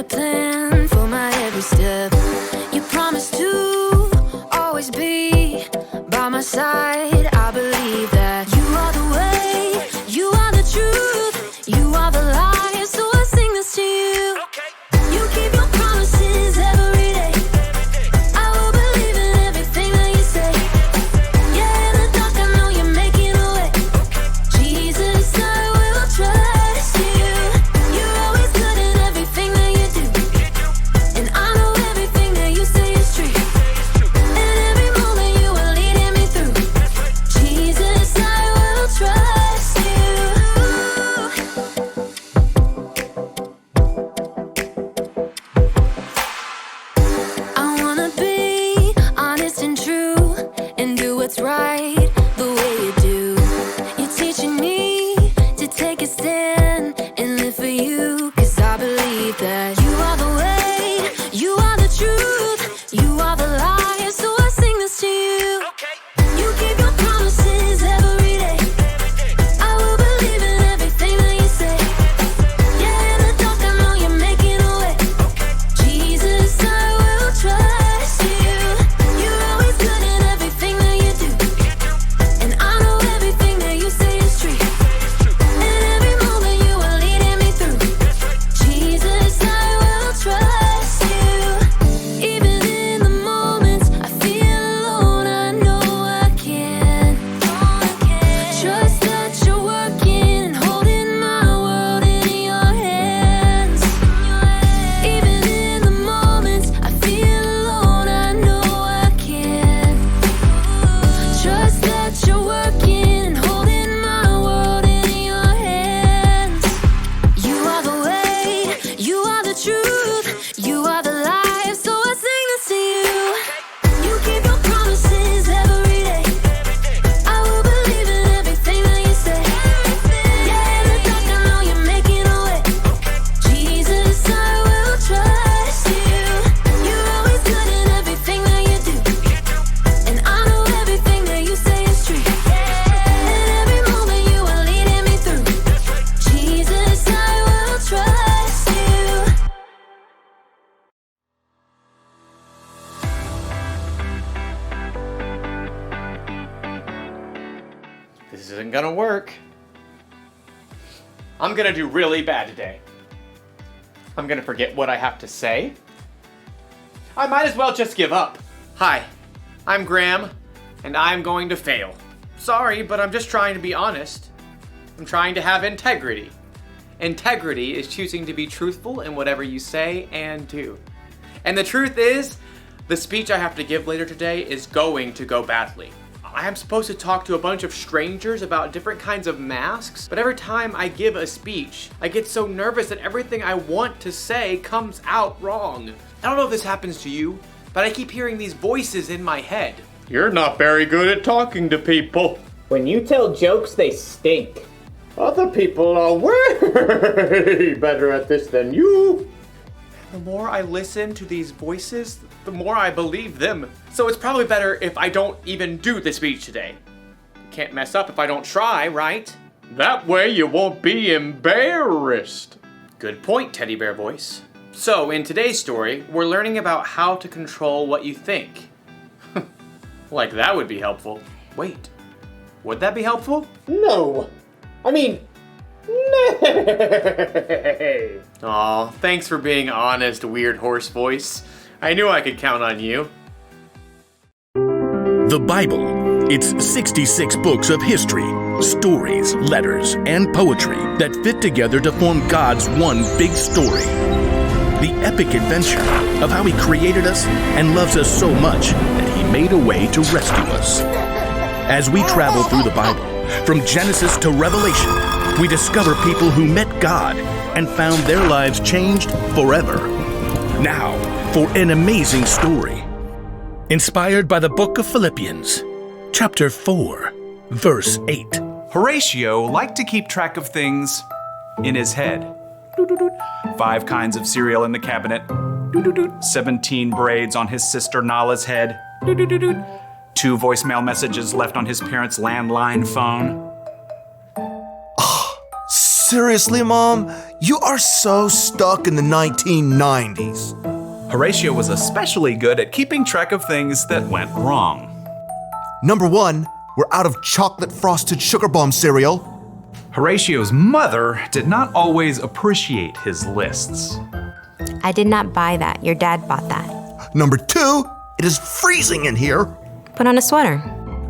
plan for my every step. You promised to always be by my side. I believe that you are the way, you are the truth, you are the light. So I sing this to you. You keep your promises every day. I will believe in everything that you say. Yeah, in the dark I know you're making a way. Jesus, I will trust you. You're always good in everything that you do. And I know everything that you say is true. And every moment you are leading me through. Jesus, I will trust you. I wanna be honest and true and do what's right the way you do. You're teaching me to take a stand and live for you. 'Cause I believe that you are the way, you are the truth, you are the light. So I sing this to you. You keep your promises every day. I will believe in everything that you say. Yeah, in the dark I know you're making a way. Jesus, I will trust you. You're always good in everything that you do. And I know everything that you say is true. And every moment you are leading me through. Jesus, I will trust you. Even in the moments I feel alone, I know I can. Trust that you're working and holding my world in your hands. Even in the moments I feel alone, I know I can. Trust that you're working and holding my world in your hands. You are the way, you are the truth, you are the life. So I sing this to you. You keep your promises every day. I will believe in everything that you say. Yeah, in the dark I know you're making a way. Jesus, I will trust you. You're always good in everything that you do. And I know everything that you say is true. And every moment you are leading me through. Jesus, I will trust you. This isn't gonna work. I'm gonna do really bad today. I'm gonna forget what I have to say. I might as well just give up. Hi, I'm Graham, and I'm going to fail. Sorry, but I'm just trying to be honest. I'm trying to have integrity. Integrity is choosing to be truthful in whatever you say and do. And the truth is, the speech I have to give later today is going to go badly. I am supposed to talk to a bunch of strangers about different kinds of masks, but every time I give a speech, I get so nervous that everything I want to say comes out wrong. I don't know if this happens to you, but I keep hearing these voices in my head. You're not very good at talking to people. When you tell jokes, they stink. Other people are way better at this than you. The more I listen to these voices, the more I believe them. So it's probably better if I don't even do the speech today. Can't mess up if I don't try, right? That way you won't be embarrassed. Good point, teddy bear voice. So in today's story, we're learning about how to control what you think. Like that would be helpful. Wait, would that be helpful? No. I mean, nay. Aw, thanks for being honest, weird horse voice. I knew I could count on you. The Bible. It's 66 books of history, stories, letters, and poetry that fit together to form God's one big story. The epic adventure of how He created us and loves us so much that He made a way to rescue us. As we travel through the Bible, from Genesis to Revelation, we discover people who met God and found their lives changed forever. Now, for an amazing story. Inspired by the book of Philippians, chapter 4, verse 8. Horatio liked to keep track of things in his head. 5 kinds of cereal in the cabinet. 17 braids on his sister Nala's head. 2 voicemail messages left on his parents' landline phone. Seriously, Mom? You are so stuck in the 1990s. Horatio was especially good at keeping track of things that went wrong. Number 1, we're out of chocolate frosted sugar bomb cereal. Horatio's mother did not always appreciate his lists. I did not buy that. Your dad bought that. Number 2, it is freezing in here. Put on a sweater.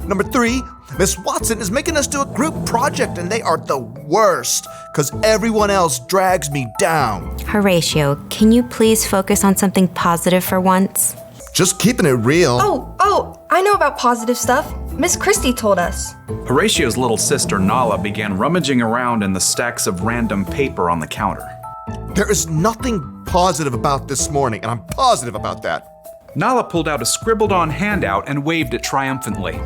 Number 3, Miss Watson is making us do a group project and they are the worst because everyone else drags me down. Horatio, can you please focus on something positive for once? Just keeping it real. Oh, I know about positive stuff. Miss Christie told us. Horatio's little sister Nala began rummaging around in the stacks of random paper on the counter. There is nothing positive about this morning, and I'm positive about that. Nala pulled out a scribbled-on handout and waved it triumphantly.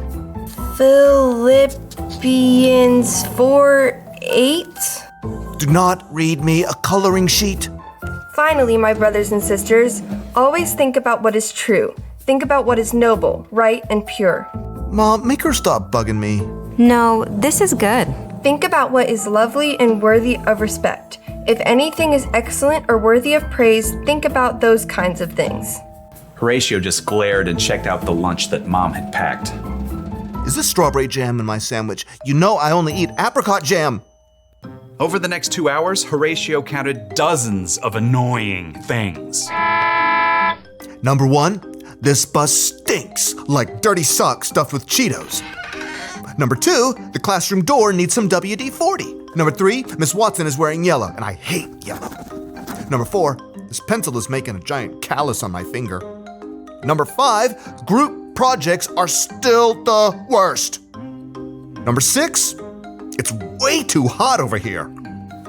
Philippians 4:8. Do not read me a coloring sheet. Finally, my brothers and sisters, always think about what is true. Think about what is noble, right, and pure. Mom, make her stop bugging me. No, this is good. Think about what is lovely and worthy of respect. If anything is excellent or worthy of praise, think about those kinds of things. Horatio just glared and checked out the lunch that Mom had packed. Is this strawberry jam in my sandwich? You know I only eat apricot jam. Over the next 2 hours, Horatio counted dozens of annoying things. Number 1, this bus stinks like dirty socks stuffed with Cheetos. Number 2, the classroom door needs some WD-40. Number 3, Miss Watson is wearing yellow, and I hate yellow. Number 4, this pencil is making a giant callus on my finger. Number 5, group projects are still the worst. Number 6, it's way too hot over here.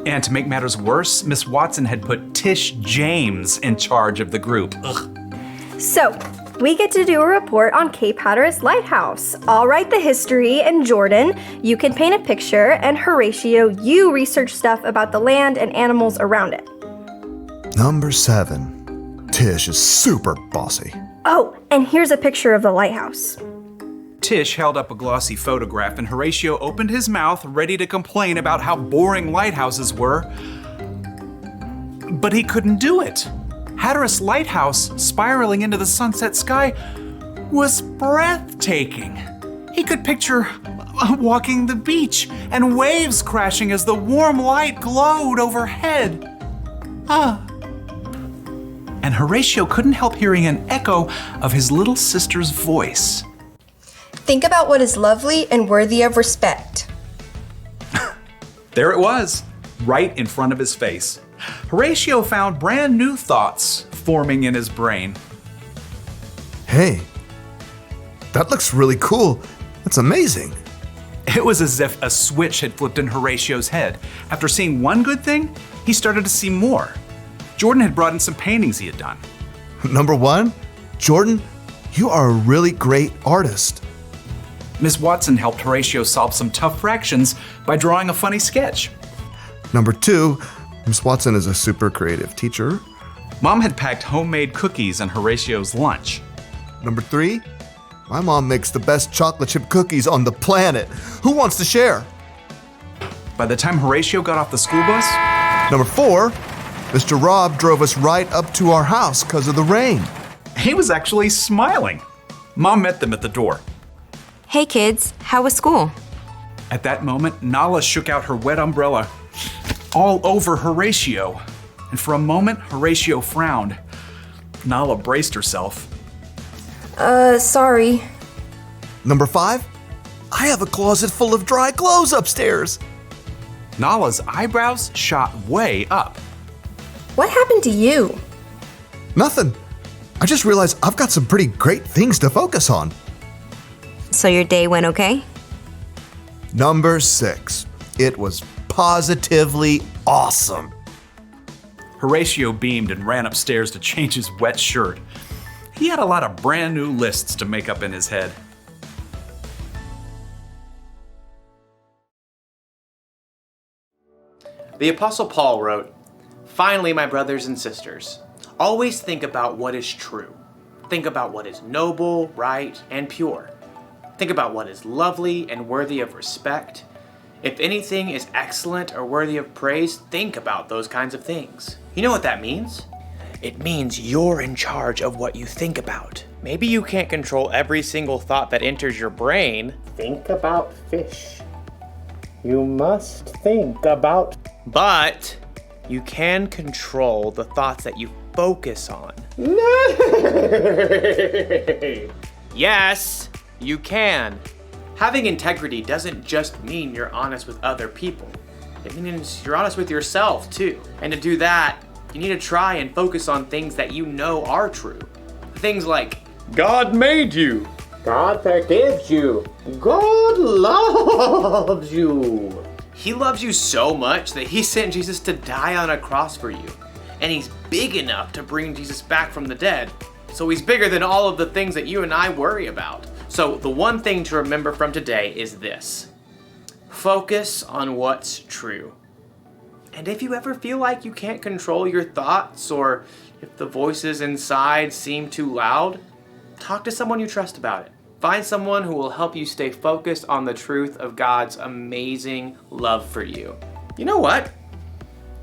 And to make matters worse, Miss Watson had put Tish James in charge of the group. Ugh. So, we get to do a report on Cape Hatteras Lighthouse. I'll write the history, and Jordan, you can paint a picture, and Horatio, you research stuff about the land and animals around it. Number 7, Tish is super bossy. Oh, and here's a picture of the lighthouse. Tish held up a glossy photograph and Horatio opened his mouth, ready to complain about how boring lighthouses were. But he couldn't do it. Hatteras Lighthouse, spiraling into the sunset sky, was breathtaking. He could picture walking the beach and waves crashing as the warm light glowed overhead. And Horatio couldn't help hearing an echo of his little sister's voice. Think about what is lovely and worthy of respect. There it was, right in front of his face. Horatio found brand new thoughts forming in his brain. Hey, that looks really cool. That's amazing. It was as if a switch had flipped in Horatio's head. After seeing one good thing, he started to see more. Jordan had brought in some paintings he had done. Number 1, Jordan, you are a really great artist. Miss Watson helped Horatio solve some tough fractions by drawing a funny sketch. Number 2, Miss Watson is a super creative teacher. Mom had packed homemade cookies in Horatio's lunch. Number 3, my mom makes the best chocolate chip cookies on the planet. Who wants to share? By the time Horatio got off the school bus, Number 4, Mr. Rob drove us right up to our house because of the rain. he was actually smiling. Mom met them at the door. Hey kids, how was school? At that moment, Nala shook out her wet umbrella all over Horatio. And for a moment, Horatio frowned. Nala braced herself. Sorry. Number 5, I have a closet full of dry clothes upstairs. Nala's eyebrows shot way up. What happened to you? Nothing. I just realized I've got some pretty great things to focus on. So your day went okay? Number 6, it was positively awesome. Horatio beamed and ran upstairs to change his wet shirt. He had a lot of brand new lists to make up in his head. The Apostle Paul wrote, "Finally, my brothers and sisters, always think about what is true. Think about what is noble, right, and pure. Think about what is lovely and worthy of respect. If anything is excellent or worthy of praise, think about those kinds of things. You know what that means? It means you're in charge of what you think about. Maybe you can't control every single thought that enters your brain. Think about fish. You must think about. But you can control the thoughts that you focus on. Yes, you can. Having integrity doesn't just mean you're honest with other people. It means you're honest with yourself too. And to do that, you need to try and focus on things that you know are true. Things like, God made you. God forgives you. God loves you. He loves you so much that he sent Jesus to die on a cross for you. And he's big enough to bring Jesus back from the dead. So he's bigger than all of the things that you and I worry about. So the one thing to remember from today is this. Focus on what's true. And if you ever feel like you can't control your thoughts, or if the voices inside seem too loud, talk to someone you trust about it. Find someone who will help you stay focused on the truth of God's amazing love for you. You know what?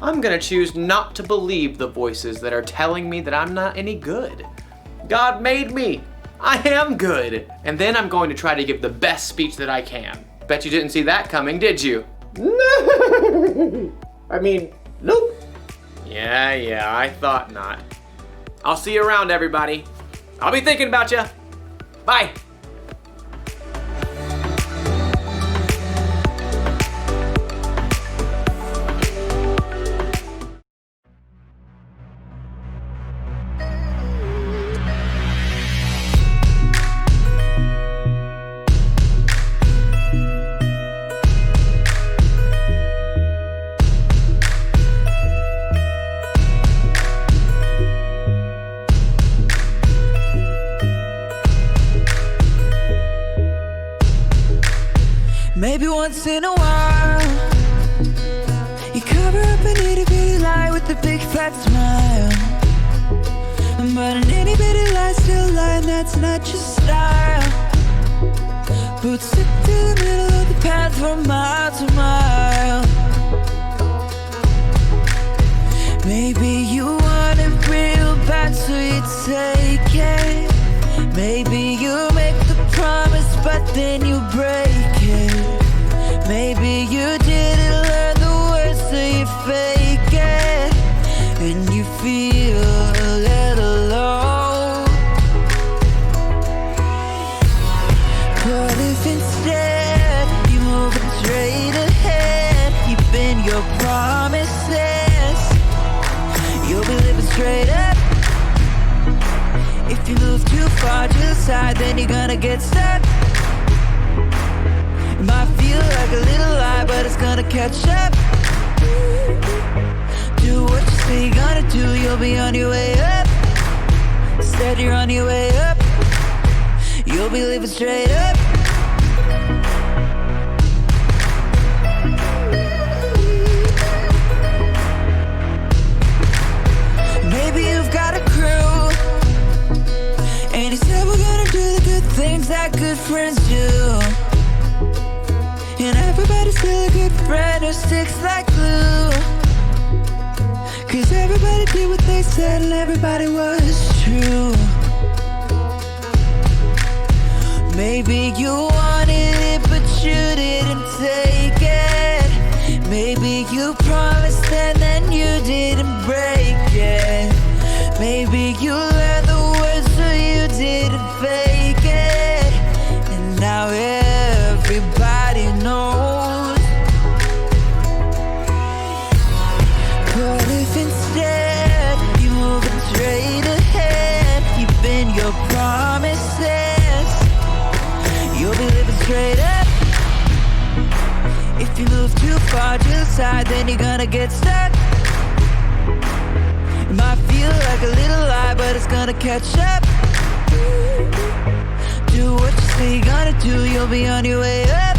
I'm gonna choose not to believe the voices that are telling me that I'm not any good. God made me. I am good. And then I'm going to try to give the best speech that I can. Bet you didn't see that coming, did you? No. I mean, nope. Yeah, I thought not. I'll see you around, everybody. I'll be thinking about you. Bye. Maybe once in a while you cover up an itty bitty lie with a big fat smile. But an itty bitty lie still lie, and that's not your style. But stick to the middle of the path from mile to mile. Maybe you want it real bad, so you take it. Maybe you make the promise, but then you break it. Maybe you didn't learn the words, so you fake it. And you feel a little low. But if instead you move straight ahead, keeping your promises, you'll be living straight up. If you move too far to the side, then you're gonna get stuck. It might feel like a little lie, but it's gonna catch up. Do what you say you're gonna do, you'll be on your way up. Instead you're on your way up. You'll be living straight up. Maybe you've got a crew, and you said we're gonna do the good things that good friends do. And everybody's still a good friend who sticks like glue. Cause everybody did what they said and everybody was true. Maybe you wanted it but you didn't take it. Maybe you promised and then you didn't break it. Maybe you learned the words so you didn't fake it. And now everybody knows. But if instead you move straight ahead, keeping your promises, you'll be living straight up. If you move too far to the side, then you're gonna get stuck. It might feel like a little lie, but it's gonna catch up. Do what you say you're gonna do, you'll be on your way up.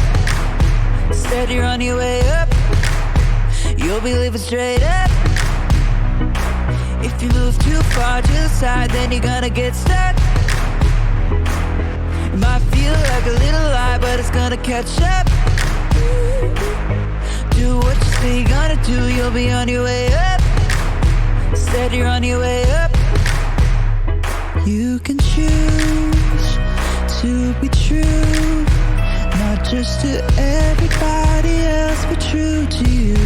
Instead you're on your way up. You'll be living straight up. If you move too far to the side, then you're gonna get stuck. It might feel like a little lie, but it's gonna catch up. do what you say you're gonna do. You'll be on your way up. Said you're on your way up. You can choose to be true, not just to everybody else, but true to you.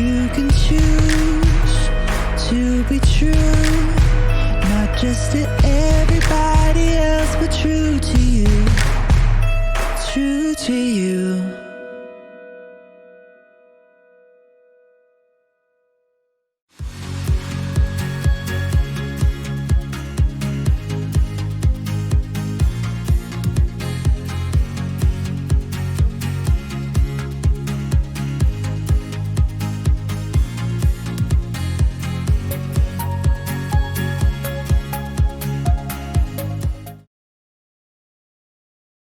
You can choose to be true, not just to everybody else, but true to you. True to you.